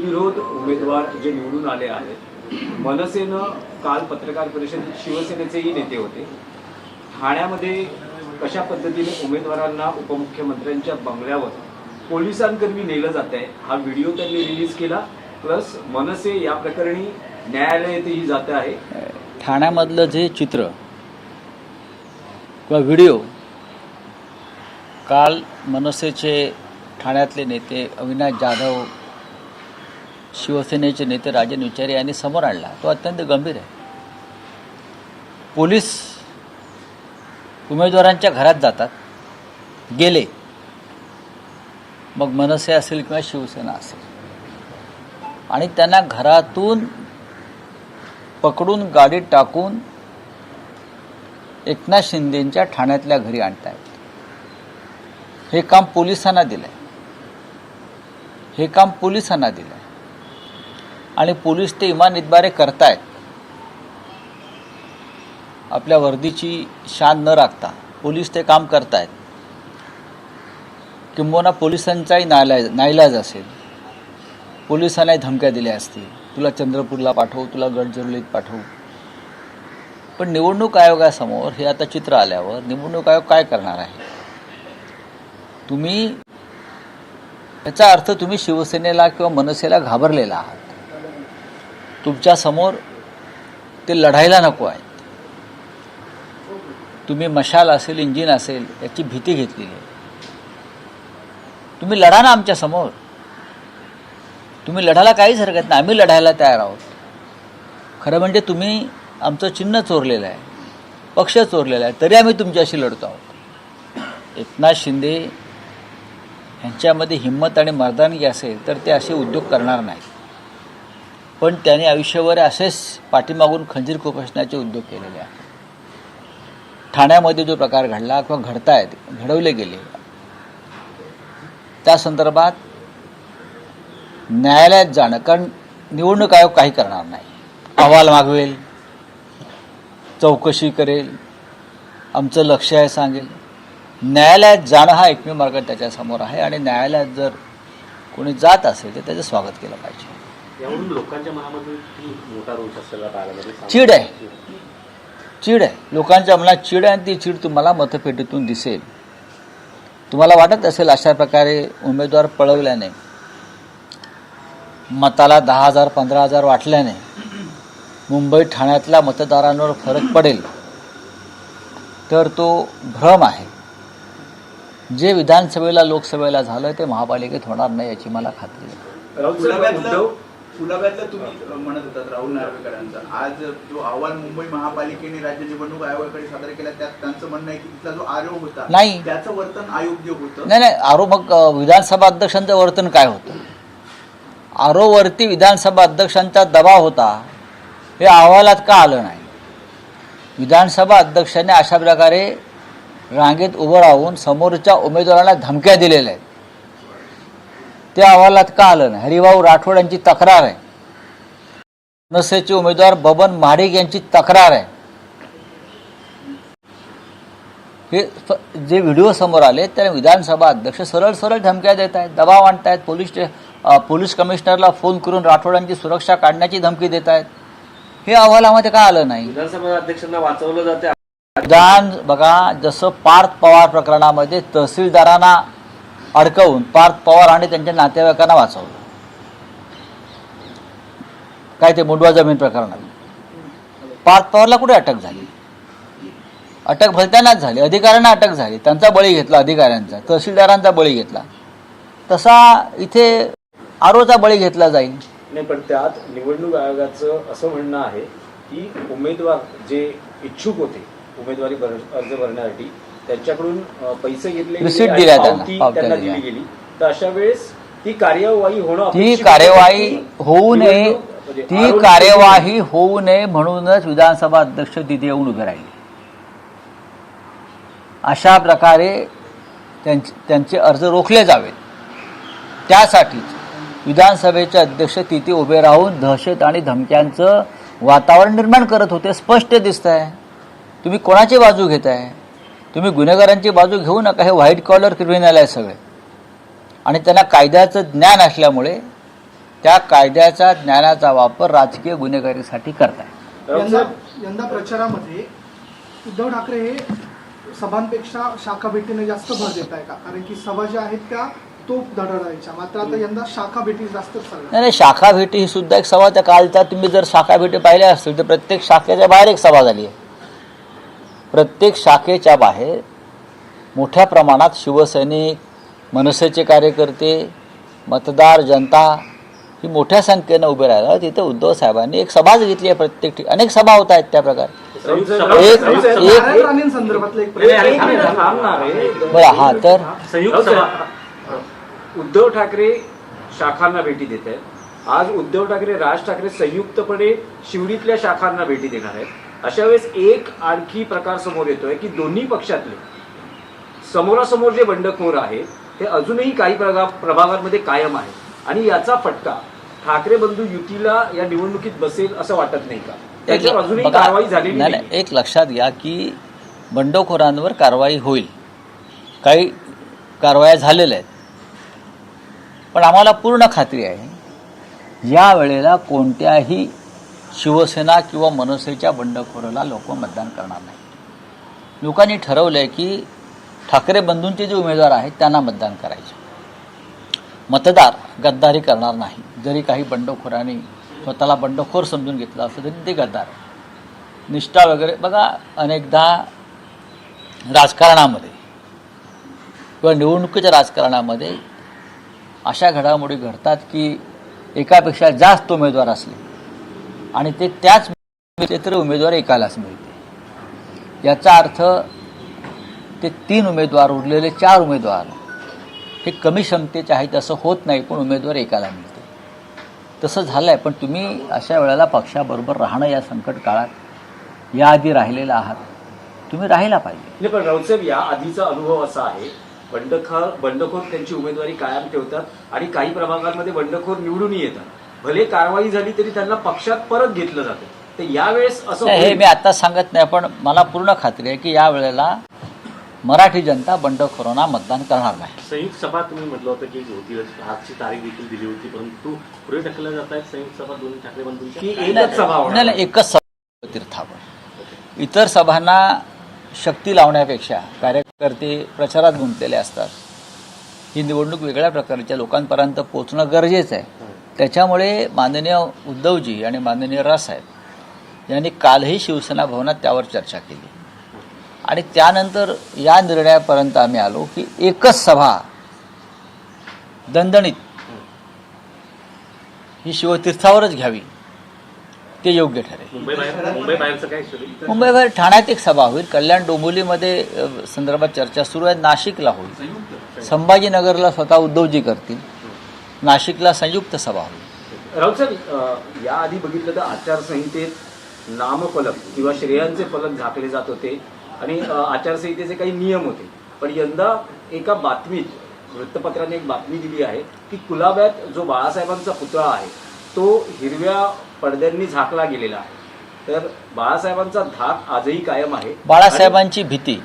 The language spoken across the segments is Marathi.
बिनविरोध उमेदवार जे निवडून आले आहेत, मनसेनं काल पत्रकार परिषदेत शिवसेनेचेही नेते होते, ठाण्यामध्ये कशा पद्धतीने उमेदवारांना उपमुख्यमंत्र्यांच्या बंगल्यावर पोलिसांकरवी नेलं जात आहे हा व्हिडिओ त्यांनी रिलीज केला. प्लस मनसे या प्रकरणी न्यायालयातही जात आहे. ठाण्यामधलं जे चित्र किंवा व्हिडिओ काल मनसेचे ठाण्यातले नेते अविनाश जाधव, शिवसेनेचे नेते राजन विचारे यांनी समोर आणला तो अत्यंत गंभीर आहे. पोलीस उमेदवारांच्या घरात जातात, गेले मग मनसे असेल किंवा शिवसेना असेल, आणि त्यांना घरातून पकडून गाडीत टाकून एकनाथ शिंदेंच्या ठाण्यातल्या घरी आणतायत. हे काम पोलिसांना दिलंय, हे काम पोलिसांना दिलंय आणि पोलीस ते इमान इतबारे करतायत. आपल्या वर्दीची शान न राखता पोलीस ते काम करतायत. किंबहुना पोलिसांचाही नाईलाज असेल, पोलिसांनाही धमक्या दिल्या असतील, तुला चंद्रपूरला पाठवू, तुला गडचिरोलीत पाठवू. पण निवडणूक आयोगासमोर हे आता चित्र आल्यावर निवडणूक आयोग काय करणार आहे? तुम्ही याचा अर्थ तुम्ही शिवसेनेला किंवा मनसेला घाबरलेला आहात. तुमच्या समोर ते लढायला नको आहेत. तुम्ही मशाल असेल, इंजिन असेल याची भीती घेतलेली आहे. तुम्ही लढा ना आमच्या समोर. तुम्ही लढायला काहीच हरकत नाही, आम्ही लढायला तयार आहोत. खरं म्हणजे तुम्ही आमचं चिन्ह चोरलेलं आहे, पक्ष चोरलेला आहे, तरी आम्ही तुमच्याशी लढतो आहोत. एकनाथ शिंदे यांच्यामध्ये हिंमत आणि मर्दानगी असेल तर ते असे उद्योग करणार नाहीत. पण त्यांनी आयुष्यभर असेच पाठीमागून खंजीर खुपसण्याचे उद्योग केलेले आहेत. ठाण्यामध्ये जो प्रकार घडला किंवा घडतायत, घडवले गेले, त्या संदर्भात न्यायालयात जाणं, कारण निवडणूक आयोग काही करणार नाही. अहवाल मागवेल, चौकशी करेल, आमचं लक्ष आहे सांगेल. न्यायालयात जाणं हा एकमेव मार्ग त्याच्यासमोर आहे आणि न्यायालयात जर कोणी जात असेल तर त्याचं स्वागत केलं पाहिजे. यावरून लोकांच्या मनामध्ये मोठा रोष असलेला पाहायला चीड आहे, चीड आहे. लोकांच्या मनात चीड आहे आणि ती चीड तुम्हाला मतपेटीतून दिसेल. तुम्हाला वाटत असेल अशा प्रकारे उमेदवार पळवल्याने, मताला 10,000 15,000 वाटल्याने मुंबई ठाण्यातल्या मतदारांवर फरक पडेल, तर तो भ्रम आहे. जे विधानसभेला लोकसभेला झालं ते महापालिकेत होणार नाही याची मला खात्री आहे. कुलाब्यातलं तुम्ही म्हणत होतात राहुल नार्वेकरांचा आज जो अहवाल मुंबई महापालिकेने राज्य निवडणूक आयोगाकडे सादर केला त्यात त्यांचं म्हणणं आहे की तिथला जो आरोप होता नाही, त्याचं वर्तन अयोग्य होतं. नाही, आरोप मग विधानसभा अध्यक्षांचं वर्तन काय होतं? आरोवरती विधानसभा अध्यक्षांचा दबाव होता, हे अहवालात का आलं नाही? विधानसभा अध्यक्षांनी अशा प्रकारे रांगेत उभं राहून समोरच्या उमेदवारांना धमक्या दिलेल्या आहेत, ते अहवालात का आलं नाही? हरिभाऊ राठोड यांची तक्रार आहे, मनसेचे उमेदवार बबन महाडिक यांची तक्रार आहे. हे जे व्हिडिओ समोर आले त्याने विधानसभा अध्यक्ष सरळ सरळ धमक्या देत आहेत, दबाव आणतायत. पोलीस कमिशनरला फोन करून राठोडांची सुरक्षा काढण्याची धमकी देत आहेत. हे अहवालामध्ये का आलं नाही? विधानसभा अध्यक्षांना वाचवलं जाते. बघा, जसं पार्थ पवार प्रकरणामध्ये तहसीलदारांना अडकवून पार्थ पवार आणि त्यांच्या नातेवाईकांना वाचवलं, काय ते मुंडवा जमीन प्रकरणात पार्थ पवारला कुठे अटक झाली? अटक भलत्यानाच झाली, अधिकाऱ्यांना अटक झाली, त्यांचा बळी घेतला, अधिकाऱ्यांचा, तहसीलदारांचा बळी घेतला. तसा इथे आरोचा बळी घेतला जाईल. नाही, पण त्यात निवडणूक आयोगाचं असं म्हणणं आहे की उमेदवार जे इच्छुक होते उमेदवारी अर्ज भरण्यासाठी त्यांच्याकडून पैसे घेतले, रिसीट दिल्या त्यांना दिली गेली, तर अशा वेळेस ती कार्यवाही होणं, ती कार्यवाही होऊ नये, ती कार्यवाही होऊ नये म्हणूनच विधानसभा अध्यक्ष तिथे येऊन उभे राहिले. अशा प्रकारे त्यांचे अर्ज रोखले जावेत. त्यासाठीच विधानसभेचे अध्यक्ष तिथे उभे राहून दहशत आणि धमक्यांचं वातावरण निर्माण करत होते. स्पष्ट दिसत आहे. तुम्ही कोणाची बाजू घेताय? तुम्ही गुन्हेगारांची बाजू घेऊ नका. हे व्हाईट कॉलर क्रिमिनल आहे सगळे, आणि त्यांना कायद्याचं ज्ञान असल्यामुळे त्या कायद्याचा ज्ञानाचा वापर राजकीय गुन्हेगारीसाठी करताय. यंदा प्रचारामध्ये उद्धव ठाकरे हे सभांपेक्षा शाखा भेटीने जास्त भर देत आहे का? कारण की सभा ज्या आहेत त्या तोप धडाडायच्या, मात्र आता यंदा शाखा भेटी जास्त चालल्या. नाही, शाखा भेटी ही सुद्धा एक सभा. त्या कालच्या तुम्ही जर शाखा भेटी पाहिल्या असतील तर प्रत्येक शाखेच्या बाहेर एक सभा झाली आहे. प्रत्येक शाखेच्या बाहेर मोठ्या प्रमाणात शिवसैनिक, मनसेचे कार्यकर्ते, मतदार, जनता ही मोठ्या संख्येनं उभे राहिला. तिथे उद्धव साहेबांनी एक सभाच घेतली आहे. प्रत्येक ठिकाणी अनेक सभा होत आहेत त्या प्रकारे. नारायण राणेंसंदर्भातलं एक बरं, हा तर संयुक्त उद्धव ठाकरे शाखांना भेटी देत आहेत. आज उद्धव ठाकरे, राज ठाकरे संयुक्तपणे शिवडीतल्या शाखांना भेटी देणार आहेत. अशा वेळेस एक आणखी प्रकार समोर येतोय की दोन्ही पक्षातले समोरासमोर जे बंडखोर आहेत ते अजूनही काही प्रभागांमध्ये कायम आहेत आणि याचा फटका ठाकरे बंधू युतीला या निवडणुकीत बसेल असं वाटत नाही का? त्याच्यावर अजूनही कारवाई झालेली नाही. एक लक्षात घ्या की बंडखोरांवर कारवाई होईल, काही कारवाया झालेल्या आहेत, पण आम्हाला पूर्ण खात्री आहे या वेळेला कोणत्याही शिवसेना किंवा मनसेच्या बंडखोराला लोक मतदान करणार नाही. लोकांनी ठरवलंय की ठाकरे बंधूंचे जे उमेदवार आहेत त्यांना मतदान करायचे. मतदार गद्दारी करणार नाही. जरी काही बंडखोरांनी स्वतःला बंडखोर समजून घेतलं असलं तरी ते गद्दार. निष्ठा वगैरे बघा, अनेकदा राजकारणामध्ये किंवा निवडणुकीच्या राजकारणामध्ये अशा घडामोडी घडतात की एकापेक्षा जास्त उमेदवार असले आणि ते त्याच तर उमेदवार एकालाच मिळते. याचा अर्थ ते 3 उमेदवार उरलेले 4 उमेदवार हे कमी क्षमतेचे आहेत असं होत नाही, पण उमेदवार एकाला मिळते. तसं झालं आहे. पण तुम्ही अशा वेळेला पक्षाबरोबर राहणं या संकट काळात याआधी राहिलेला आहात, तुम्ही राहायला पाहिजे. पण राऊतसाहेब, या आधीचा अनुभव असा आहे, बंडखोर त्यांची उमेदवारी कायम ठेवतात आणि काही प्रभागांमध्ये बंडखोर निवडून येतात. भले कारवाई झाली तरी त्यांना पक्षात परत घेतलं जातं. तर यावेळेस असं हे मी आता सांगत नाही, पण मला पूर्ण खात्री आहे की यावेळेला मराठी जनता बंडखोरांना मतदान करणार नाही. संयुक्त सभा तुम्ही म्हटलं होतं की होती, आजची तारीख देखील दिली होती, परंतु पुढे ढकलल्या जात आहेत संयुक्त सभा दोन्ही ठाकरे बंधूंची. एकच सभा होणार. नाही, एकच सभा तीर्थावर. इतर सभांना शक्ती लावण्यापेक्षा कार्यकर्ते प्रचारात गुंतलेले असतात. ही निवडणूक वेगळ्या प्रकारच्या लोकांपर्यंत पोहोचणं गरजेचं आहे. त्याच्यामुळे माननीय उद्धवजी आणि माननीय रावसाहेब यांनी कालही शिवसेना भवनात त्यावर चर्चा केली आणि त्यानंतर या निर्णयापर्यंत आम्ही आलो की एकच सभा दणदणीत ही शिवतीर्थावरच घ्यावी, ते योग्य ठरेल. मुंबई बाहेरचं काय? मुंबईबाहेर ठाण्यात एक सभा होईल, कल्याण डोंबिवलीमध्ये संदर्भात चर्चा सुरू आहे, नाशिकला होईल, संभाजीनगरला स्वतः उद्धवजी करतील, नाशिकला संयुक्त सभा होईल. राऊतसाहेब, याआधी बघितलं तर आचारसंहितेत नामफलक किंवा श्रेयांचे फलक झाकले जात होते आणि आचारसंहितेचे काही नियम होते. पण यंदा एका बातमीत वृत्तपत्राने एक बातमी दिली आहे की कुलाब्यात जो बाळासाहेबांचा पुतळा आहे तो हिरव्या पडद्यांनी झाकला गेलेला आहे. तर बाळासाहेबांचा धाक आजही कायम आहे. बाळासाहेबांची भीती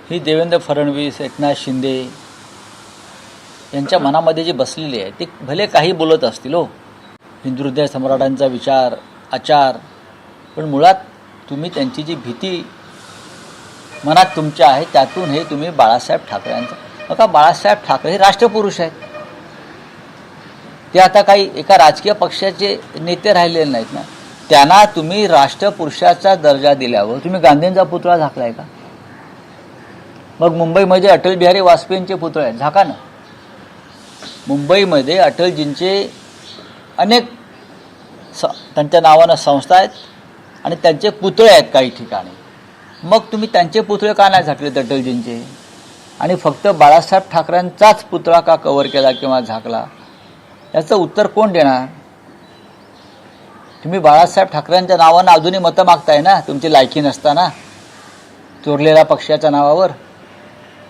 ही देवेंद्र फडणवीस, एकनाथ शिंदे यांच्या मनामध्ये जी बसलेली आहे, ती भले काही बोलत असतील हो, हिंदू हृदय सम्राटांचा विचार, आचार, पण मुळात तुम्ही त्यांची जी भीती मनात तुमच्या आहे त्यातून हे तुम्ही बाळासाहेब ठाकरेंचं. बघा, बाळासाहेब ठाकरे हे राष्ट्रपुरुष आहेत. ते आता काही एका राजकीय पक्षाचे नेते राहिलेले नाहीत ना. त्यांना तुम्ही राष्ट्रपुरुषाचा दर्जा दिल्यावर तुम्ही गांधींचा पुतळा झाकलाय का? मग मुंबईमध्ये अटल बिहारी वाजपेयींचे पुतळे आहेत, झाका ना. मुंबईमध्ये अटलजींचे अनेक त्यांच्या नावानं संस्था आहेत आणि त्यांचे पुतळे आहेत काही ठिकाणी. मग तुम्ही त्यांचे पुतळे का नाही झाकलेत अटलजींचे आणि फक्त बाळासाहेब ठाकरेंचाच पुतळा का कव्हर केला किंवा झाकला? याचं उत्तर कोण देणार? तुम्ही बाळासाहेब ठाकरेंच्या नावानं अजूनही मतं मागताय ना, तुमची लायकी नसताना, चोरलेल्या पक्षाच्या नावावर.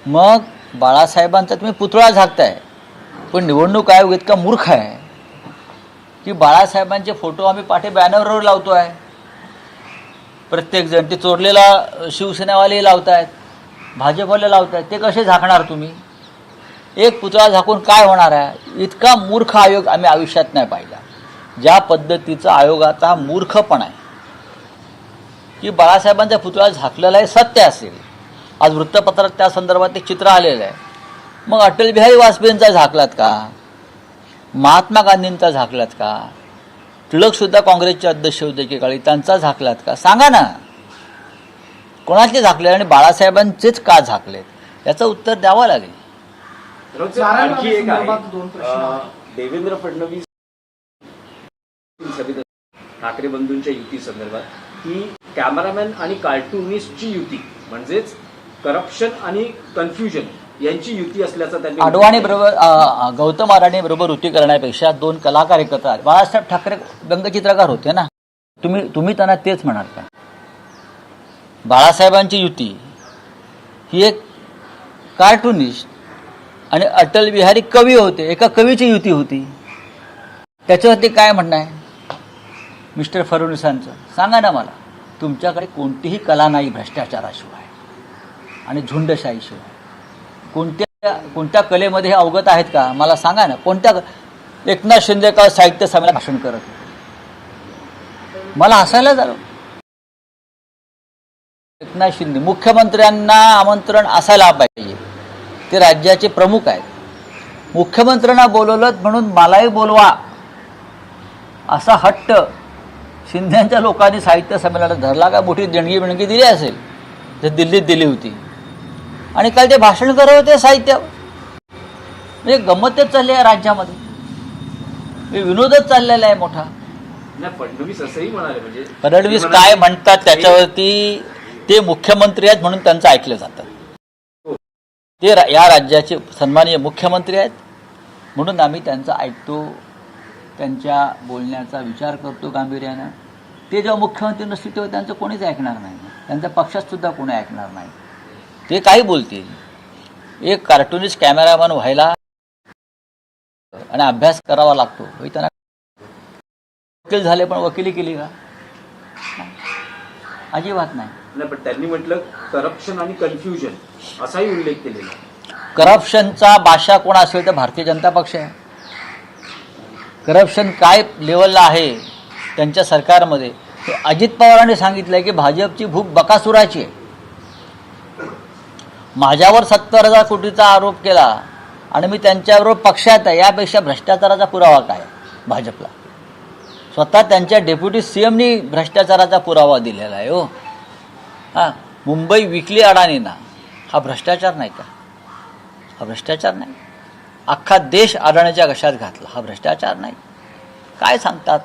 मग बाळासाहेबांचा तुम्ही पुतळा झाकताय. पण निवडणूक आयोग इतका मूर्ख आहे की बाळासाहेबांचे फोटो आम्ही पाठे बॅनरवर लावतो आहे. प्रत्येकजण ते चोरलेला शिवसेनावाले लावत आहेत, भाजपवाले लावत आहेत. ते कसे झाकणार तुम्ही? एक पुतळा झाकून काय होणार आहे? इतका मूर्ख आयोग आम्ही आयुष्यात नाही पाहिला. ज्या पद्धतीचा आयोगाचा हा मूर्खपणा आहे की बाळासाहेबांचा पुतळा झाकलेला आहे सत्य असेल, आज वृत्तपत्रात त्या संदर्भात एक चित्र आलेलं आहे, मग अटल बिहारी वाजपेयींचा झाकलात का? महात्मा गांधींचा झाकलात का? टिळकसुद्धा काँग्रेसचे अध्यक्ष होते एकेकाळी, त्यांचा झाकलात का? सांगा ना, कोणाचे झाकले आणि बाळासाहेबांचेच का झाकलेत? याचं उत्तर द्यावं लागेल. रोज आणखी एक संदर्भात दोन प्रश्न आहे आहेत. देवेंद्र फडणवीस सभेत ठाकरे बंधूंच्या युती संदर्भात ही कॅमेरामॅन आणि कार्टुनिस्टची युती म्हणजेच करप्शन आणि कन्फ्युजन यांची युती असल्याचा त्यांनी अडवाणी बरोबर गौतम अडाणी बरोबर युती करण्यापेक्षा दोन कलाकार एकत्र आले. बाळासाहेब ठाकरे व्यंगचित्रकार होते ना, तुम्ही त्यांना तेच म्हणाल का? बाळासाहेबांची युती ही एक कार्टुनिस्ट आणि अटल बिहारी कवी होते, एका कवीची युती होती. त्याच्यावरती काय म्हणणं आहे मिस्टर फडणवीसांचं? सांगा ना मला. तुमच्याकडे कोणतीही कला नाही भ्रष्टाचाराशिवाय आणि झुंडशाहीशिवाय. कोणत्या कलेमध्ये हे अवगत आहेत का? मला सांगा ना. एकनाथ शिंदे का साहित्य संमेलनात भाषण करत होते, मला हसायला झालं. एकनाथ शिंदे मुख्यमंत्र्यांना आमंत्रण असायला पाहिजे, ते राज्याचे प्रमुख आहेत. मुख्यमंत्र्यांना बोलवलं म्हणून मलाही बोलवा असा हट्ट शिंदेच्या लोकांनी साहित्य संमेलनात धरला. का मोठी देणगी दिली असेल तर दिल्लीत दिली होती, आणि काल ते भाषण करत होते साहित्य. म्हणजे गंमतच चालली आहे राज्यामध्ये, विनोदच चाललेला आहे मोठा. फडणवीस असंही म्हणाले, म्हणजे फडणवीस काय म्हणतात त्याच्यावरती ते मुख्यमंत्री आहेत म्हणून त्यांचं ऐकलं जातं. ते या राज्याचे सन्माननीय मुख्यमंत्री आहेत म्हणून आम्ही त्यांचं ऐकतो, त्यांच्या बोलण्याचा विचार करतो गांभीर्यानं. ते जेव्हा मुख्यमंत्री नसतील तेव्हा त्यांचं कोणीच ऐकणार नाही, त्यांच्या पक्षात सुद्धा कोणी ऐकणार नाही. ते काही बोलतील. एक कार्टुनिस्ट कॅमेरामॅन व्हायला आणि अभ्यास करावा लागतो. त्यांना वकील झाले पण वकिली केली का? अजिबात नाही. पण त्यांनी म्हटलं करप्शन आणि कन्फ्युजन असाही उल्लेख केलेला. करप्शनचा भाषा कोण असेल तर भारतीय जनता पक्ष आहे. करप्शन काय लेवलला आहे त्यांच्या सरकारमध्ये हे अजित पवारांनी सांगितलंय की भाजपची भूक बकासुराची आहे. माझ्यावर 70,000 कोटीचा आरोप केला आणि मी त्यांच्याबरोबर पक्षात आहे, यापेक्षा भ्रष्टाचाराचा पुरावा काय भाजपला? स्वतः त्यांच्या डेप्युटी सीएमनी भ्रष्टाचाराचा पुरावा दिलेला आहे. हो, हां, मुंबई विकली अडाणींना, हा भ्रष्टाचार नाही का? हा भ्रष्टाचार नाही. अख्खा देश अडाणीच्या घशात घातला, हा भ्रष्टाचार नाही. काय सांगतात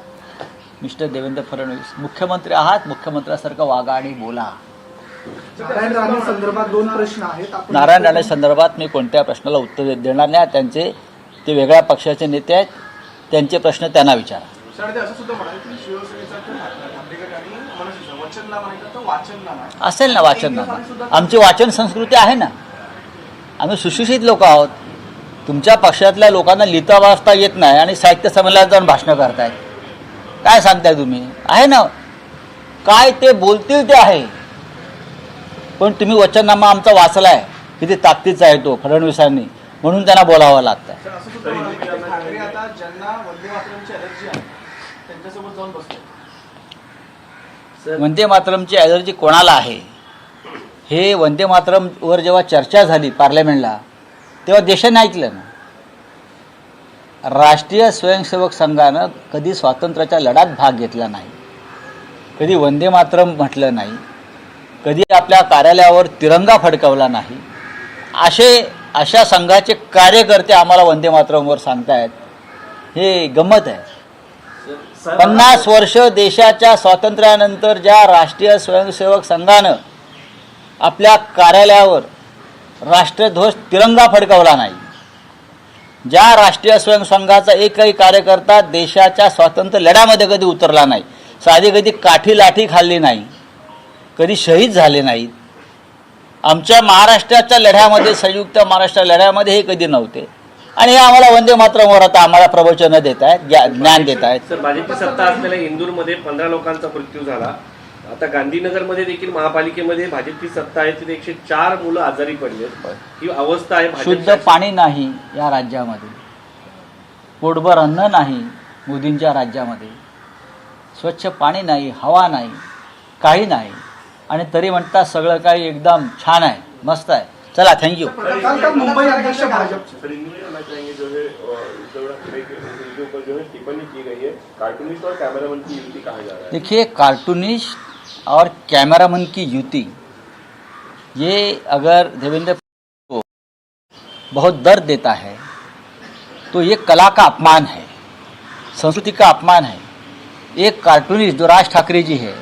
मिस्टर देवेंद्र फडणवीस? मुख्यमंत्री आहात, मुख्यमंत्र्यासारखं वागा आणि बोला. नारायण राणे संदर्भात दोन प्रश्न आहेत. नारायण राणे संदर्भात मी कोणत्या प्रश्नाला उत्तर देणार नाही. ते वेगळ्या पक्षाचे नेते आहेत, त्यांचे प्रश्न त्यांना विचारा. ते असं सुद्धा म्हणाले की शिवसेनेचा ठाकरे गट आणि मनसेचं वचननामा नाही तर वाचननामा आहे. असेल ना वाचननामा. आमची वाचन संस्कृती आहे ना, आम्ही सुशिक्षित लोक आहोत. तुमच्या पक्षातल्या लोकांना लिहिता वाचता येत नाही आणि साहित्य संमेलनात जाऊन भाषणं करतायत. काय सांगताय तुम्ही? आहे ना, काय ते बोलतील ते आहे. पण तुम्ही वचननामा आमचा वाचलाय, किती ताकदीचा आहे तो फडणवीसांनी, म्हणून त्यांना बोलावं लागतं. असं सुद्धा म्हणाले की ठाकरे आता ज्यांना वंदे मातरमची अलर्जी आहे त्यांच्यासोबत जाऊन बसले. वंदे मातरमची ॲलर्जी कोणाला आहे? हे वंदे मातरमवर जेव्हा चर्चा झाली पार्लमेंटला तेव्हा देशाने ऐकलं ना. राष्ट्रीय स्वयंसेवक संघानं कधी स्वातंत्र्याच्या लढ्यात भाग घेतला नाही, कधी वंदे मातरम म्हटलं नाही, कधी आपल्या कार्यालयावर तिरंगा फडकवला नाही. अशा संघाचे कार्यकर्ते आम्हाला वंदे मातरमवर सांगतायत, हे गंमत आहे. 50 वर्ष देशाच्या स्वातंत्र्यानंतर ज्या राष्ट्रीय स्वयंसेवक संघानं आपल्या कार्यालयावर राष्ट्रध्वज तिरंगा फडकवला नाही, ज्या राष्ट्रीय स्वयंसंघाचा एकही कार्यकर्ता देशाच्या स्वातंत्र्य लढ्यामध्ये कधी उतरला नाही, साधी कधी काठी लाठी खाल्ली नाही, कधी शहीद झाले नाहीत, आमच्या महाराष्ट्राच्या लढ्यामध्ये संयुक्त महाराष्ट्र लढ्यामध्ये हे कधी नव्हते, आणि हे आम्हाला वंदे मातरमवर आता आम्हाला प्रवचनं देत आहेत, ज्ञान देत आहेत. सर, भाजपची सत्ता असलेल्या इंदूरमध्ये 15 लोकांचा मृत्यू झाला. आता गांधीनगरमध्ये देखील महापालिकेमध्ये भाजपची सत्ता आहे, तिथे 104 मुलं आजारी पडली आहेत. ही अवस्था आहे शुद्ध भाजपच्या. पाणी नाही या राज्यामध्ये, पोटभर अन्न नाही मोदींच्या राज्यामध्ये, स्वच्छ पाणी नाही, हवा नाही, काही नाही, आणि तरी म्हणतात सगळं काही एकदम छान आहे, मस्त आहे. चला, थँक्यू. काल का मुंबई अध्यक्ष भाजपचे सर, इनमें कहना चाहेंगे जो है उद्धव ठाकरे के उनके ऊपर जो है टिप्पणी की गई है, कार्टूनिस्ट और कैमरामैन की युति कहा जा रहा है. देखिए, कार्टूनिस्ट और कैमरामैन की युति, ये अगर देवेंद्र को बहुत दर्द देता है तो ये कला का अपमान है, संस्कृति का अपमान है. एक कार्टूनिस्ट जो राज ठाकरे जी है,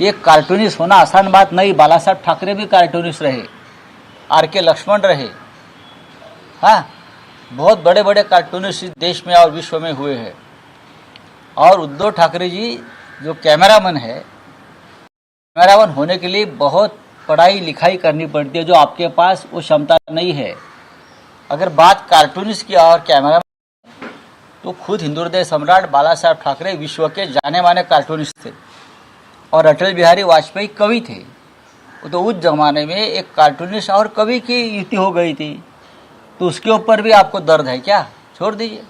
एक कार्टूनिस्ट होना आसान बात नहीं. बाला साहब ठाकरे भी कार्टूनिस्ट रहे, आर.के. लक्ष्मण रहे, हाँ, बहुत बड़े बड़े कार्टूनिस्ट इस देश में और विश्व में हुए हैं. और उद्धव ठाकरे जी जो कैमरामैन है, कैमरामैन होने के लिए बहुत पढ़ाई लिखाई करनी पड़ती है, जो आपके पास वो क्षमता नहीं है. अगर बात कार्टूनिस्ट की और कैमरामैन, तो खुद हिंदू हृदय सम्राट बाला साहब ठाकरे विश्व के जाने माने कार्टूनिस्ट थे, और अटल बिहारी वाजपेयी कवि थे. तो उस जमाने में एक कार्टूनिस्ट और कवि की युति हो गई थी, तो उसके ऊपर भी आपको दर्द है क्या? छोड़ दीजिए.